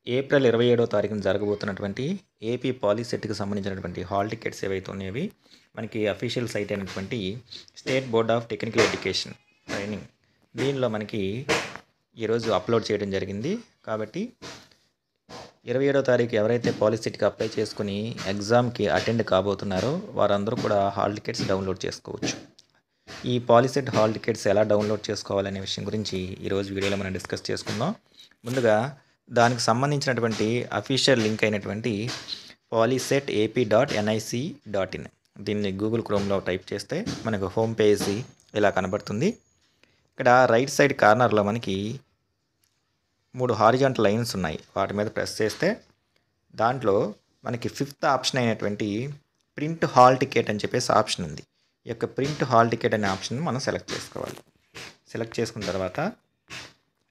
April 27వ తారీఖున జరగబోతున్నటువంటి AP పాలీసెట్‌కి సంబంధించినటువంటి hall tickets ఏవైతే ఉన్నాయో మనకి అఫీషియల్ సైట్ అయినటువంటి state board of technical education training దీనిలో మనకి ఈరోజు అప్లోడ్ చేయడం జరిగింది. కాబట్టి 27వ తారీఖు ఎవరైతే పాలీసెట్‌కి అప్లై చేసుకుని ఎగ్జామ్‌కి అటెండ్ కాబోతున్నారో వారందరూ కూడా హాల్ టికెట్స్ డౌన్లోడ్ చేసుకోవచ్చు. ఈ పాలీసెట్ హాల్ టికెట్స్ ఎలా డౌన్లోడ్ చేసుకోవాలనే విషయం గురించి ఈరోజు వీడియోలో మనం డిస్కస్ చేసుకుందాం. ముందుగా దానికి సంబంధించినటువంటి అఫీషియల్ లింక్ అయినటువంటి polysetap.nic.in దీన్ని గూగుల్ క్రోమ్లో టైప్ చేస్తే మనకు హోమ్ పేజీ ఇలా కనబడుతుంది. ఇక్కడ రైట్ సైడ్ కార్నర్లో మనకి 3 హారిజాంటల్ లైన్స్ ఉన్నాయి. వాటి మీద ప్రెస్ చేస్తే దాంట్లో మనకి 5th ఆప్షన్ అయినటువంటి ప్రింట్ హాల్ టికెట్ అని చెప్పేసి ఆప్షన్ ఉంది. ఈ యొక్క ప్రింట్ హాల్ టికెట్ అనే ఆప్షన్ మనం సెలెక్ట్ చేసుకోవాలి. సెలెక్ట్ చేసుకున్న తర్వాత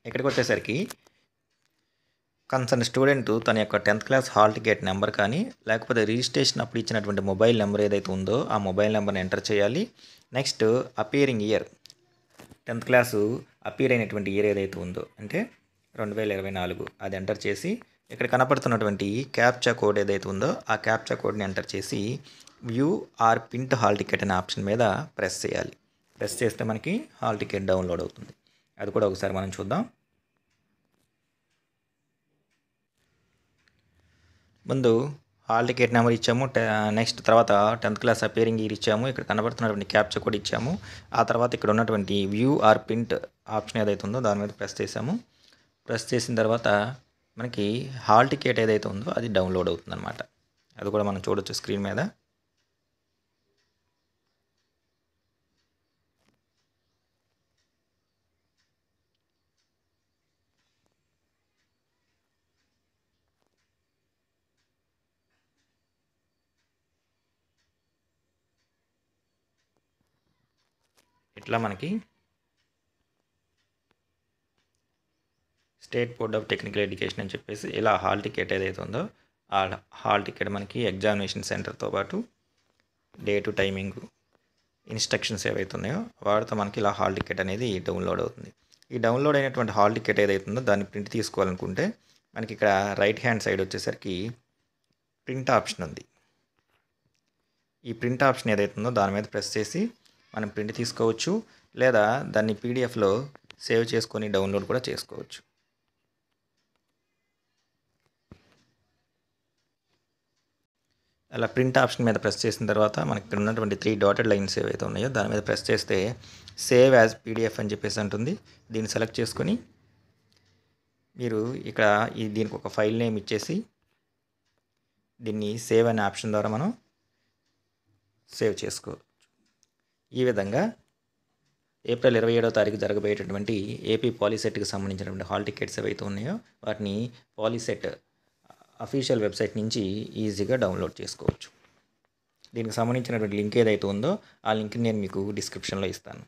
ఇక్కడికి వచ్చేసరికి కన్సర్న్ స్టూడెంట్ తన యొక్క 10th class hall ticket number కానీ లేకపోతే రిజిస్ట్రేషన్ అప్పుడు ఇచ్చినటువంటి మొబైల్ నెంబర్ ఏదైతే ఉందో ఆ మొబైల్ నెంబర్ని ఎంటర్ చేయాలి. Next appearing year 10th class appear అయినటువంటి ఇయర్ ఏదైతే ఉందో అంటే 2024 అది ఎంటర్ చేసి ఇక్కడ కనపడుతున్నటువంటి క్యాప్చా కోడ్ ఏదైతే ఉందో ఆ క్యాప్చా కోడ్ని ఎంటర్ చేసి view or print hall ticket అనే ఆప్షన్ మీద ప్రెస్ చేయాలి. ప్రెస్ చేస్తే మనకి హాల్ టికెట్ డౌన్లోడ్ అవుతుంది. అది కూడా ఒకసారి మనం చూద్దాం. ముందు హాల్ టికెట్ నెంబర్ ఇచ్చాము. నెక్స్ట్ తర్వాత 10th క్లాస్ అపియరింగ్ ఇయర్ ఇచ్చాము. ఇక్కడ కనబడుతున్నటువంటి క్యాప్చా కోడ్ ఇచ్చాము. ఆ తర్వాత ఇక్కడ ఉన్నటువంటి వ్యూ ఆర్ ప్రింట్ ఆప్షన్ ఏదైతే ఉందో దాని మీద ప్రెస్ చేసాము. ప్రెస్ చేసిన తర్వాత మనకి హాల్ టికెట్ ఏదైతే ఉందో అది డౌన్లోడ్ అవుతుందన్నమాట. అది కూడా మనం చూడొచ్చు స్క్రీన్ మీద. ఇట్లా మనకి state board of technical education అని చెప్పేసి ఇలా హాల్ టికెట్ ఏదైతే ఉందో ఆ హాల్ టికెట్ మనకి ఎగ్జామినేషన్ సెంటర్తో పాటు డేటు టైమింగ్ ఇన్స్ట్రక్షన్స్ ఏవైతే ఉన్నాయో వాటితో మనకి ఇలా హాల్ టికెట్ అనేది డౌన్లోడ్ అవుతుంది. ఈ డౌన్లోడ్ అయినటువంటి హాల్ టికెట్ ఏదైతే ఉందో దాన్ని ప్రింట్ తీసుకోవాలనుకుంటే మనకి ఇక్కడ రైట్ హ్యాండ్ సైడ్ వచ్చేసరికి ప్రింట్ ఆప్షన్ ఉంది. ఈ ప్రింట్ ఆప్షన్ ఏదైతే ఉందో దాని మీద ప్రెస్ చేసి మనం ప్రింట్ తీసుకోవచ్చు, లేదా దాన్ని పీడిఎఫ్లో సేవ్ చేసుకొని డౌన్లోడ్ కూడా చేసుకోవచ్చు. అలా ప్రింట్ ఆప్షన్ మీద ప్రెస్ చేసిన తర్వాత మనకి ఇక్కడ ఉన్నటువంటి 3 డాటెడ్ లైన్స్ ఏవైతే ఉన్నాయో దాని మీద ప్రెస్ చేస్తే సేవ్ యాజ్ పీడిఎఫ్ అని చెప్పేసి అంటుంది. దీన్ని సెలెక్ట్ చేసుకొని మీరు ఇక్కడ దీనికి ఒక ఫైల్ నేమ్ ఇచ్చేసి దీన్ని సేవ్ అనే ఆప్షన్ ద్వారా మనం సేవ్ చేసుకోవచ్చు. ఈ విధంగా ఏప్రిల్ 27వ తారీఖు జరగబోయేటటువంటి ఏపీ పాలీసెట్కి సంబంధించినటువంటి హాల్ టికెట్స్ ఏవైతే ఉన్నాయో వాటిని పాలీసెట్ అఫీషియల్ వెబ్సైట్ నుంచి ఈజీగా డౌన్లోడ్ చేసుకోవచ్చు. దీనికి సంబంధించినటువంటి లింక్ ఏదైతే ఉందో ఆ లింక్ని నేను మీకు డిస్క్రిప్షన్లో ఇస్తాను.